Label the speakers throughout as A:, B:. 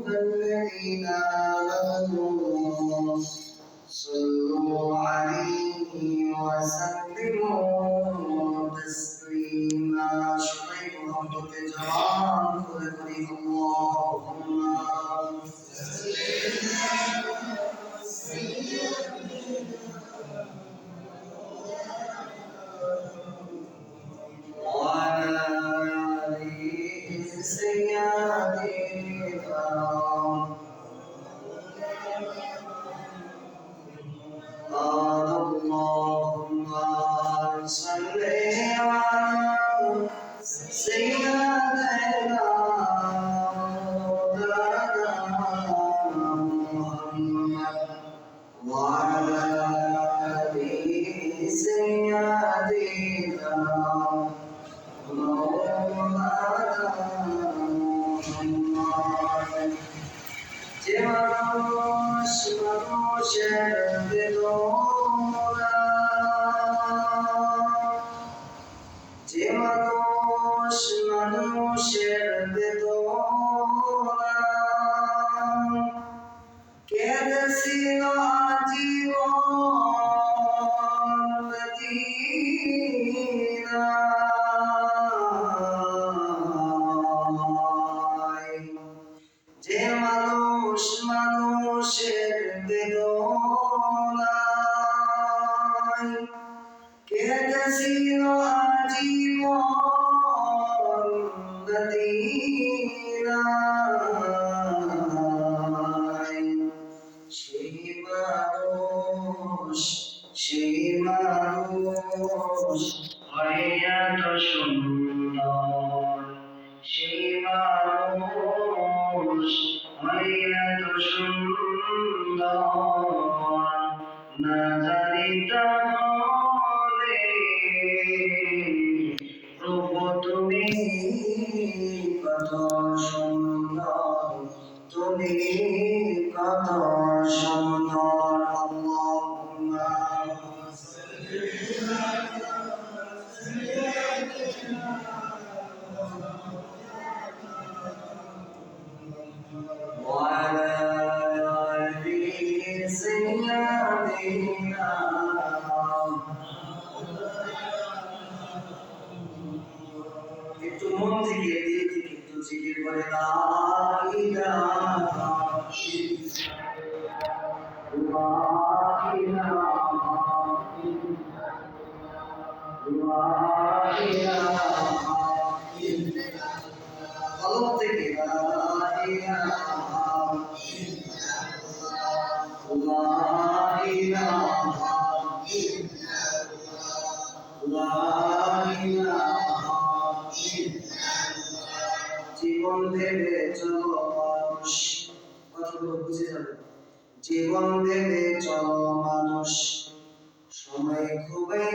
A: الذين آمنوا صلوا عليه وسلموا تسليما شكرا محمد جمال قل اللهم وعلى آله سيدنا اللهم صل على سيدنا محمد وعلى آل سيدنا مولانا محمد যে মানুষের বেদনা যে মানুষের বেদনা কেঁদেছিল আজীবন মদিনায় যে মানুষের বেদনায় কেঁদেছিল আজীবন মদিনায় সেই মানুষ এত সুন্দর সেই মানুষ এত সুন্দর না জানিতাম হলে প্রভু তুমি কত সুন্দর তুমি কত সুন্দর আল্লাহুম্মা وعلى آل سيدنا একটু মন থেকে দিল থেকে একটু জিকির করে লা ইলাহা কলব থেকে লা জীবন ভেবে চলো মানুষ কথাগুলো বুঝে যাবে জীবন ভেবে চলো মানুষ সময় খুবই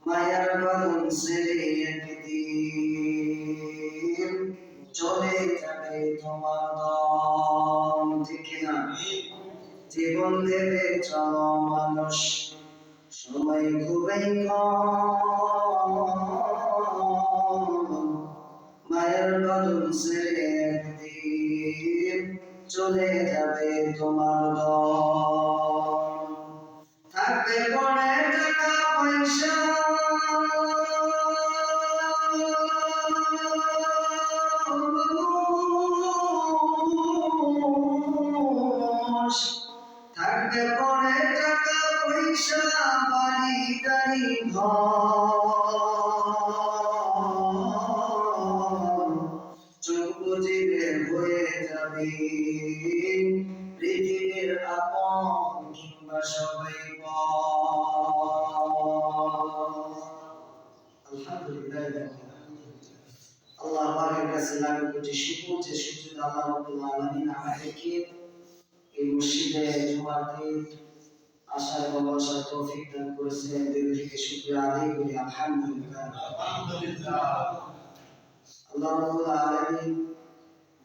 A: মায়ার বাঁধন ছেড়ে একদিন চলে যাবে তোমার দম ঠিক না জীবন ভেবে চলো মানুষ সময় খুবই মায়ের বাঁধন ছেড়ে একদিন চলে যাবে তোমার দম থাকবে পরে টাকা পয়সা থাকবে পরে টাকা পয়সা বাড়ি গাড়ি ঘর চোখ বুঝিবে হয়ে যাবে পৃথিবীর আপন কিংবা সবাই আলহামদুলিল্লাহ আল্লাহ পাকের কাছে লাখ কোটি শুকর যে শুকর আল্লাহ রাব্বুল আলামিন আমাদেরকে এই মসজিদে জুমাতে আসার বসার তৌফিক দান করেছেন দিল থেকে শুকরিয়া আদায় করি আলহামদুলিল্লাহ আল্লাহ রাব্বুল আলামিন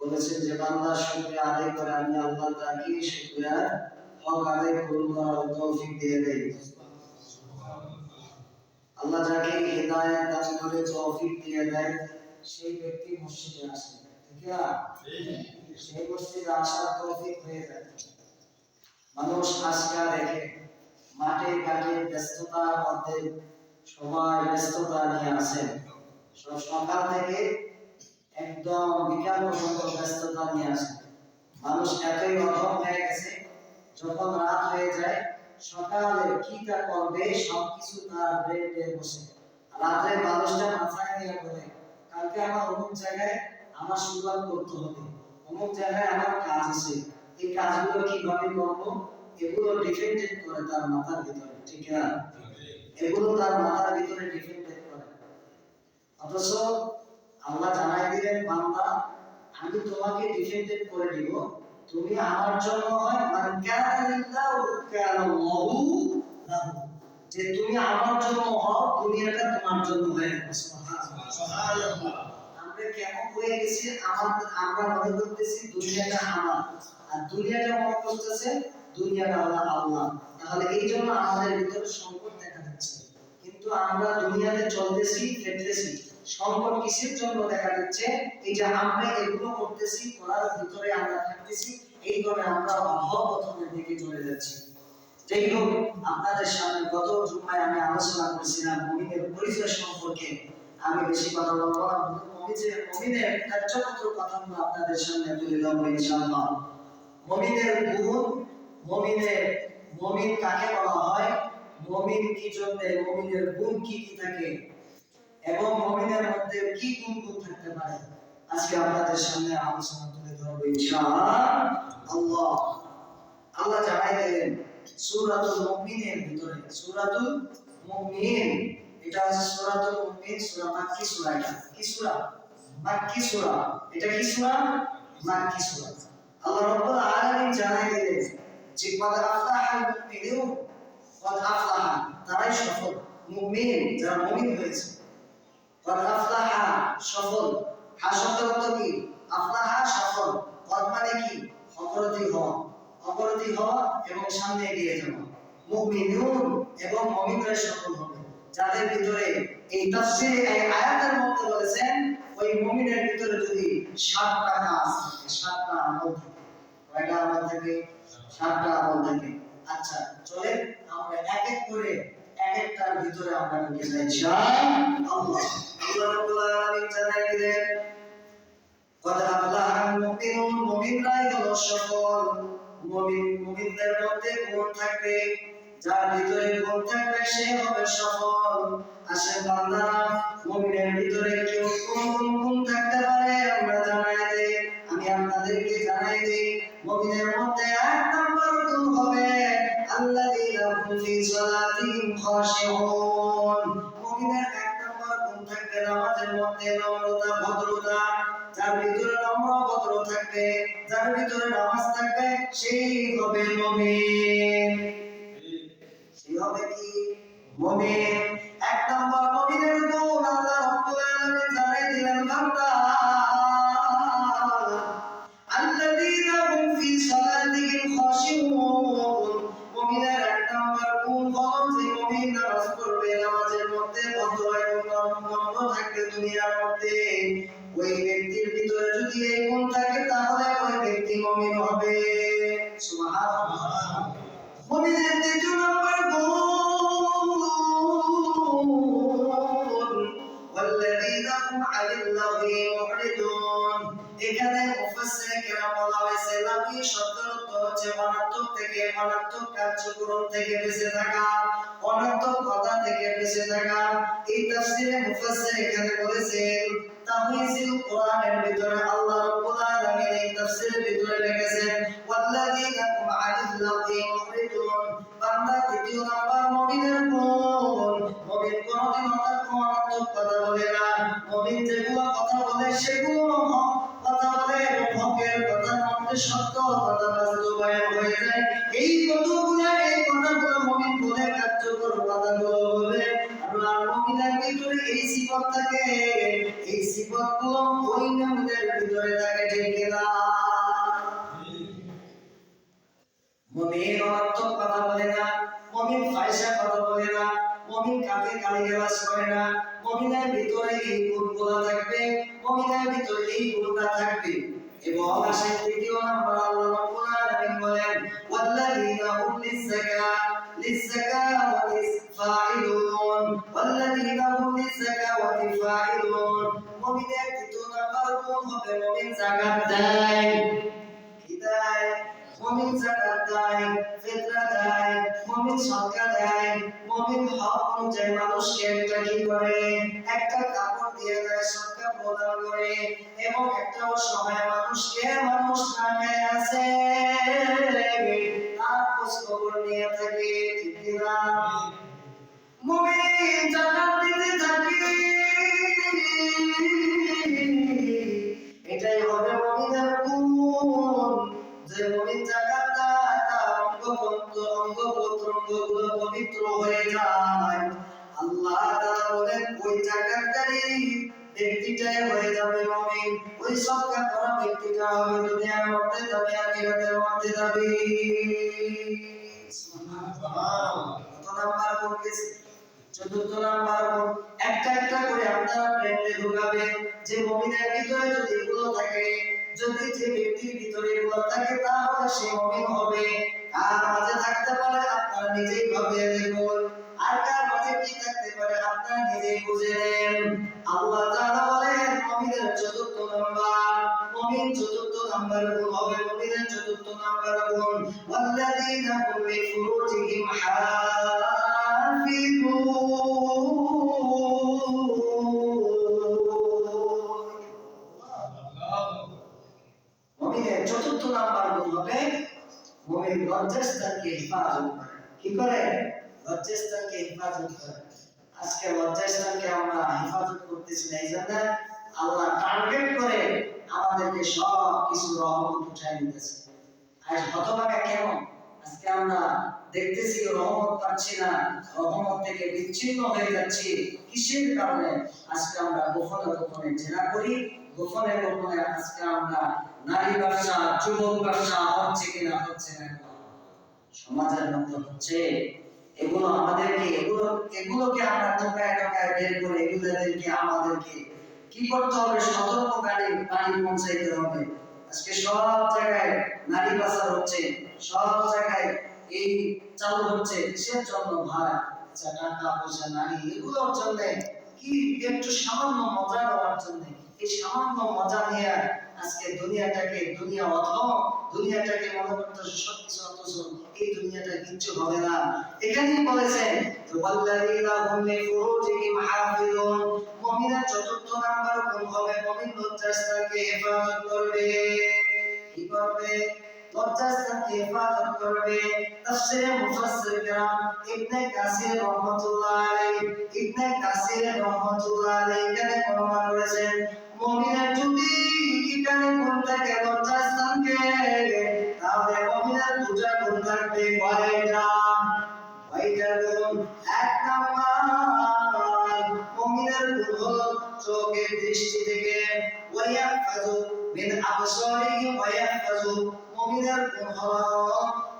A: বলেছেন যে বান্দা শুকরিয়া আদায় করে আমি আল্লাহ তাকে শুকরিয়া হক আদায় করার তৌফিক দিয়ে দেই আল্লাহ যাকে হিদায়াত দান করে তৌফিক দিয়ে দেয় সেই ব্যক্তি মসজিদে আসে, ঠিক না? সেই মসজিদে আসার তৌফিক হয়ে যায়। মানুষ আজকাল দেখে মাঠে ঘাটে ব্যস্ততার মধ্যে সবাই ব্যস্ততা নিয়ে আসে, সকাল থেকে একদম বিকাল পর্যন্ত ব্যস্ততা নিয়ে আসে। মানুষ এতই অধম হয়ে গেছে, যখন রাত হয়ে যায় সকালে কিটা করবে সবকিছু তার ব্রেনে বসে। রাতে মানুষটা মাথায় নিয়ে বলে কালকে আমার অমুক জায়গায় আমার শুরুয়াত করতে হবে, অমুক জায়গায় আমার কাজ আছে, এই কাজগুলো কিভাবে করবো, এগুলো ডিফেন্ডেড করে তার মাথার ভিতরে, ঠিক না? এগুলো তার মাথার ভিতরে ডিফেন্ডেড করে। অথচ আল্লাহ জানাই দিলেন, বান্দা আমি তোমাকে ডিফেন্ডেড করে দিব, তুমি আমার জন্য হয় মান কানা লিল্লাহু কানাল্লাহু লাহু, যে তুমি আমার জন্য হও দুনিয়াটা তোমার জন্য হয়ে যাবে। সুবহানাল্লাহ। আমরা কেমন হয়ে গেছি, আমরা মনে করতেছি দুনিয়াটা আমার, আর দুনিয়াটা মনে করতেছে দুনিয়াটা হলো আল্লাহ। তাহলে এই জন্য আমাদের ভিতরে সংকট দেখা যাচ্ছে। কিন্তু আমরা দুনিয়াতে চলতেছি ফেলতেছি, সংকট কিসের জন্য দেখা যাচ্ছে? এই যে আমরা এগুলো করতেছি, করার ভিতরে আমরা থাকতেছি, এই কারণে আমরা অধঃপতনের দিকে চলে যাচ্ছি। যাই হোক, আপনাদের সামনে গত জুমায় আমি আলোচনা করেছিলাম মুমিনের পরিচয় সম্পর্কে। আমি বেশি কথা বলবো না, মুমিনের কার্যকর কথাগুলো আপনাদের সামনে তুলে ধরবো ইনশাআল্লাহ। মুমিনের গুণ, মুমিন কাকে বলা হয়, মুমিন কি জন্য, মুমিনের গুণ কি কি থাকে, এবং মুমিনের মধ্যে কি গুণ থাকতে পারে, আজকে আপনাদের সামনে আলোচনা তুলে ধরবো ইনশাআল্লাহ। আল্লাহ জানাই দিলেন সূরাতুল মুমিনের ভিতরে, সূরাতুল মুমিন, এটা সূরাতুল মুমিন, সূরা মাক্কি সূরা। এটা কি সূরা? মাক্কি সূরা। এটা কি সূরা? মাক্কি সূরা। আল্লাহ রাব্বুল আলামিন জানাই দিলেন যে কদ আফলাহাল মুমিনুন, কদ আফলাহা, তারাই সফল, মুমিন যারা মুমিন হয়েছে। কদ আফলাহা সফল, হা শব্দের অর্থ কি? আফলাহা সফল, কদ মানে কি? অগ্রগতি হওয়া, অগ্রগতি হওয়া এবং সামনে এগিয়ে যাওয়া। মুমিনুন এবং মুমিনরা সফল হবে, যাদের ভিতরে এই তাফসীরে এই আয়াতের মধ্যে বলেছেন ওই মুমিনের ভিতরে যদি 7টা কাজ থাকে, 7টা আমল থাকে। কয়টা আমল থাকে? 7টা আমল থাকে। আচ্ছা চলেন আমরা এক এক করে এক একটার ভিতরে আমরা ঢুকে যাই ইনশাআল্লাহ। আল্লাহ রাব্বুল আলামিন জানাই দিলেন কদ আফলাহাল মুমিনুন, মুমিনরাই হলো সফল। মুমিনদের মধ্যে গুণ থাকবে, যার ভিতরে গুণ থাকবে সে হবে সফল। আসে বান্দারা, মুমিনের ভিতরে কেউ কোন গুণ থাকতে পারে আমরা জানাই দেই, আমি আপনাদেরকে জানাই দেই। মুমিনের মধ্যে এক নম্বর গুণ হবে আল্লাযীনা হুম ফি সালাতিহিম খাশিউন। মুমিনের এক নম্বর গুণ থাকবে নামাজের মধ্যে নম্রতা, ভদ্রতা। যার ভিতরে নম্র ভদ্র থাকবে, যার ভিতরে নামাজ থাকবে, সেই হবে মুমিন। সেই হবে কি? মুমিন। এক নম্বর মুমিনের গুণ আল্লাহ রাব্বুল আলামিন জানাই দিলেন, বান্দা আল্লাযীনা হুম ফি সালাতিহিম খাশিউন। মুমিনের এক নম্বর গুণ হলো যে মুমিন নামাজ পড়বে, নামাজের মধ্যে ভদ্র এবং নম্র থাকবে দুনিয়ার মধ্যে। ওই ব্যক্তির ভিতরে যদি এই গুণ থাকে তাহলে ওই ব্যক্তি মুমিন হবে। সুবহানাল্লাহ। মুমিনের দ্বিতীয় নম্বর গুণ ওয়াল্লাযীনা হুম আনিল লাগহি মুরিদুন। এখানে মুফাসসিরে কেরাম বলা হয়েছে লাগহি শব্দের অর্থ হচ্ছে অনর্থক থেকে, অনর্থক কার্যক্রম থেকে বেঁচে থাকা, অনর্থক কথা থেকে বেঁচে থাকা। এই তাফসীরে মুফাসসির এখানে বলেছেন তাফসীরুল কোরআনের ভিতরে আল্লাহ রাব্বুল আলামিন এই তাফসীরের ভিতরে লিখেছেন ওয়াল্লাযীনা হুম আনিল লাগহি মুরিদুন। বান্দা দ্বিতীয় নাম্বার মুমিনের গুণ, মুমিন কোনদিন অনর্থক কথা বলে না। মুমিন যেগুলো কথা বলে সেগুলো কথা বলে এবং হকের কথার মধ্যে সত্য কথা বাস্তবায়ন হয়ে যায়। এই কথাগুলো মুমিন বলে, কার্যকর কথাগুলো বলে। আর মুমিনের ভিতরে এই সিফত থাকে, এই সিফতগুলো ওই মুমিনের ভিতরে থাকে, ঠিক কিনা? মুমিন অনর্থক কথা বলে না, মুমিন ফাহিশা কথা বলে না, মুমিন কাউকে গালিগালাজ করে না, মুমিনের ভিতরে এই গুণগুলো থাকবে, মুমিনের ভিতরে এই গুণটা থাকবে। এবং আসেন দ্বিতীয় নাম্বার আল্লাহ রাব্বুল আলামিন বলেন ওয়াল্লাযীনা হুম লিয-যাকাতি ফাইলুন ওয়াল্লাযীনা হুম লিয-যাকাতি ফাইলুন। মুমিনের দ্বিতীয় নাম্বার গুণ হবে মুমিন যাকাত দেয়। কি দেয়? মুমিন যাকাত দেয়, ফিতরা দেয়, মুমিন সদকা দেয়, মুমিন হক অনুযায়ী মানুষকে একটা কি করে, একটা কাপড় দিয়ে দেয়, সদকা প্রদান করে। এবং একটা অসহায় মানুষকে মানুষ না খেয়ে আছে তার খোঁজ খবর নিয়ে থাকে। ঠিক কিনা? মুমিন যাকাত দিতে থাকে, এটাই হবে মুমিনের গুণ। যে মুমিন যাকাত দেয় তার অঙ্গ-প্রত্যঙ্গগুলো পবিত্র হয়ে যায়। আল্লাহ তাআলা বলেন ওই যাকাতকারী ব্যক্তিটাই হয়ে যাবে মুমিন, ওই সদকা করা ব্যক্তিটা হবে দুনিয়ার মধ্যে যাবে, আখিরাতের মধ্যে যাবে। সুবহানাল্লাহ। কত নাম্বার গুণ গেছে? চতুর্থ নাম্বার গুণ। একটা একটা করে আপনারা ব্রেনে ঢুকাবেন যে মুমিনের ভিতরে যদি এগুলো থাকে, যদি যে ব্যক্তির ভিতরে এগুলো থাকে তাহলে সে মুমিন হবে। কার মাঝে থাকতে পারে আপনারা নিজেই ভাবিয়ে দেখুন, আর কার মাঝে কি থাকতে পারে আপনারা নিজেই বুঝে নেন। আল্লাহ তাআলা বলেন মুমিনের চতুর্থ নাম্বার, মুমিন চতুর্থ নাম্বার গুণ হবে, মুমিনের চতুর্থ নাম্বার গুণ ওয়াল্লাযীনা হুম লিফুরুজিহিম হাফিজুন। মুমিনের চতুর্থ নাম্বার গুণ হবে মুমিন লজ্জাস্থানকে হেফাজত করে। কি করে? লজ্জাস্থানকে হেফাজত করে। আজকে লজ্জাস্থানকে আমরা হেফাজত করতেছি না, এই জন্য আল্লাহ টার্গেট করে আমাদেরকে সব কিছু রহমত উঠাই নিতেছে। আর হতভাগা কেন? আজকে আমরা দেখতেছি রহমত পাচ্ছি না, রহমত থেকে বিচ্ছিন্ন হয়ে যাচ্ছি। কিসের কারণে? আজকে আমরা গোপনে গোপনে জেনা করি, গোপনে গোপনে আজকে আমরা নারী ব্যবসা, যুবক ব্যবসা হচ্ছে কিনা? হচ্ছে না, সমাজের মধ্যে হচ্ছে। এগুলো আমাদেরকে এগুলোকে আমরা টোকায় টোকায় বের করে এগুলোদেরকে আমাদেরকে কি করতে হবে? সতর্ককারী বাণী পৌঁছাইতে হবে। আজকে সব জায়গায় নারী পাচার হচ্ছে, সব জায়গায় এই চালু হচ্ছে। কিসের জন্য? ভাই টাকা পয়সা, নারী, এগুলোর জন্য। কি? একটু সামান্য মজা নেওয়ার জন্য। এই সামান্য মজা নিয়ে আজকে দুনিয়া অথম, দুনিয়াটাকে মনে করতেছে সবকিছু, অথচ এই দুনিয়াটা কিচ্ছু হবে না। এখানেই বলেছেন ওয়াল্লাযীনা হুম লিফুরুজিহিম হাফিজুন। মুমিনের চতুর্থ নাম্বার গুণ হবে মুমিন লজ্জাস্থানকে হেফাজত করবে। কি করবে? লজ্জাস্থানকে হেফাজত করবে। তাফসীরে মুফাসসির কেরাম ইবনে কাসির রাহমাতুল্লাহ আলাইহি, এখানে বর্ণনা করেছেন মুমিনের যদি এখানে গুণ থাকে লজ্জাস্থানকে, তাহলে মুমিনের দুটা গুণ থাকবে। কয়টা? কয়টা গুণ? এক নাম্বার মুমিনের গুণ হলো চোখের দৃষ্টি থেকে ওয়ায়াফাযু মিন আবসারিহি ওয়ায়াফাযু, মুমিনের গুণ হলো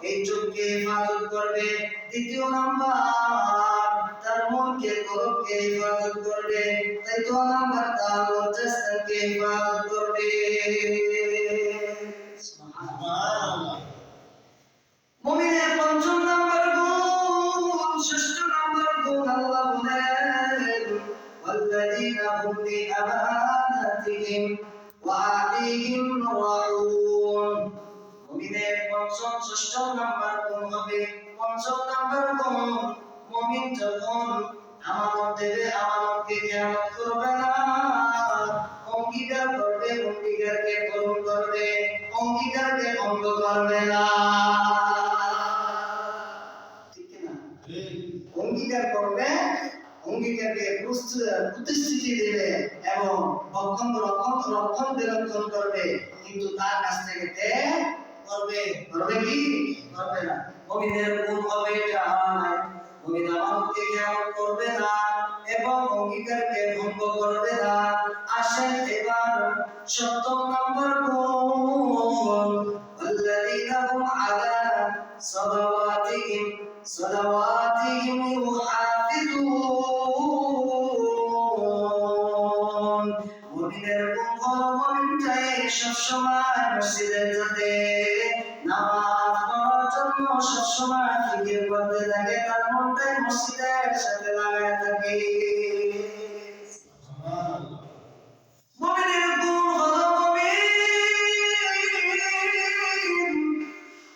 A: এই চোখকে হেফাজত করবে। দ্বিতীয় নাম্বার তার মনকে, কলবকে হেফাজত করবে। তৃতীয় নাম্বার তার লজ্জাস্থানকে হেফাজত করবে। সুবহানাল্লাহ। মুমিনের পঞ্চম নাম্বার গুণ, ষষ্ঠ নাম্বার গুণ আল্লাহ বলেন ওয়াল্লাযীনা হুম লিআমানাতিহিম ওয়া আহদিহিম রাউন। মুমিনের পঞ্চম ষষ্ঠ নাম্বার গুণ হবে, পঞ্চম নাম্বার গুণ মুমিন যখন আমানত দেবে, আমানতকে খেয়ানত করবে না, অঙ্গীকার করবে, অঙ্গীকারকে পূরণ করবে, অঙ্গীকারকে ভঙ্গ করবে না। ঠিক না? অঙ্গীকার করবে, অঙ্গীকারকে প্রতিশ্রুতি দেবে এবং রক্ষণ বিরক্ষণ করবে, কিন্তু তার কাছ থেকে ত্যাগ করবে। করবে কি? করবে না। মুমিনের গুণ হবে এটা। মুমিন আমানতকে খেয়ানত করবে না এবং অঙ্গীকারকে ভঙ্গ করবে না। আসেন এবার সপ্তম নম্বর গুণ আল্লাযীনা হুম আলা সালাওয়াতিহিম ইউহাফিজুন। সবসময় মসজিদে যেতে, নামাজ পড়ার জন্য সবসময় ফিকির করতে থাকে, তার মনটাই মসজিদের সাথে লাগায় থাকে। মুমিনের গুণ হলো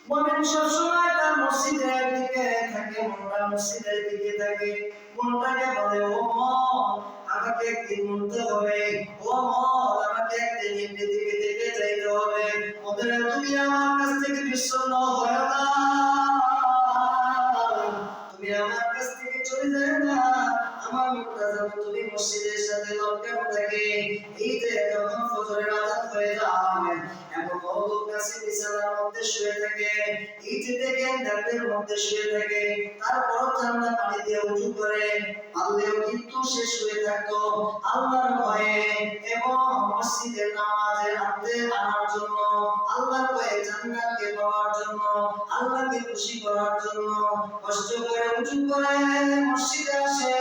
A: মুমিন সবসময় তার মসজিদের দিকে থাকে, মনটা মসজিদের দিকে থাকে। মনটাকে বলে, ও মন, আমাকে একদিন মরতে হবে, ও মন, আমাকে একদিন এই পৃথিবী থেকে যাইতে হবে। ওদের তুমি আমার কাছ থেকে বিচ্ছিন্ন হয়ো না, তুমি আমার কাছ থেকে চলে যাও না। আমার মনটা যেন তুমি মসজিদের সাথে লটকানো থাকে। এই যে যখন ফজরের আযান হয়ে যায়, এমন লোক কাছে বিছানার মধ্যে শুয়ে থাকে, এই যে দেখেন ডাবের মধ্যে শুয়ে থাকে, তারপর ঠান্ডা পানি দিয়ে উজু করে, পারলেও কিন্তু সে শুয়ে থাকতো আল্লাহর ভয়ে এবং মসজিদের নামাজে আনার জন্য, আল্লাহর ভয়ে জান্নাতকে পাওয়ার জন্য, আল্লাহকে খুশি করার জন্য কষ্ট করে উজু করে মসজিদে আসে।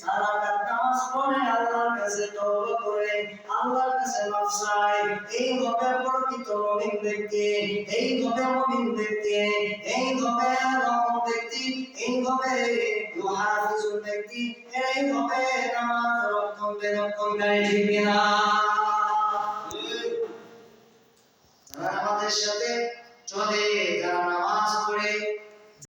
A: সারা রাত নামাজ পড়ে, আল্লাহর কাছে তওবা করে, আল্লাহর কাছে মাফ চায়। এই হবে প্রকৃত মুমিন ব্যক্তি, এই হবে মুমিন ব্যক্তি, এই হবে রহম ব্যক্তি, এই হবে মুহাফিজুল ব্যক্তি, এই হবে নামাজ রক্ষণকারী। ঠিক কিনা? যারা আমাদের সাথে চলে, যারা নামাজ পড়ে,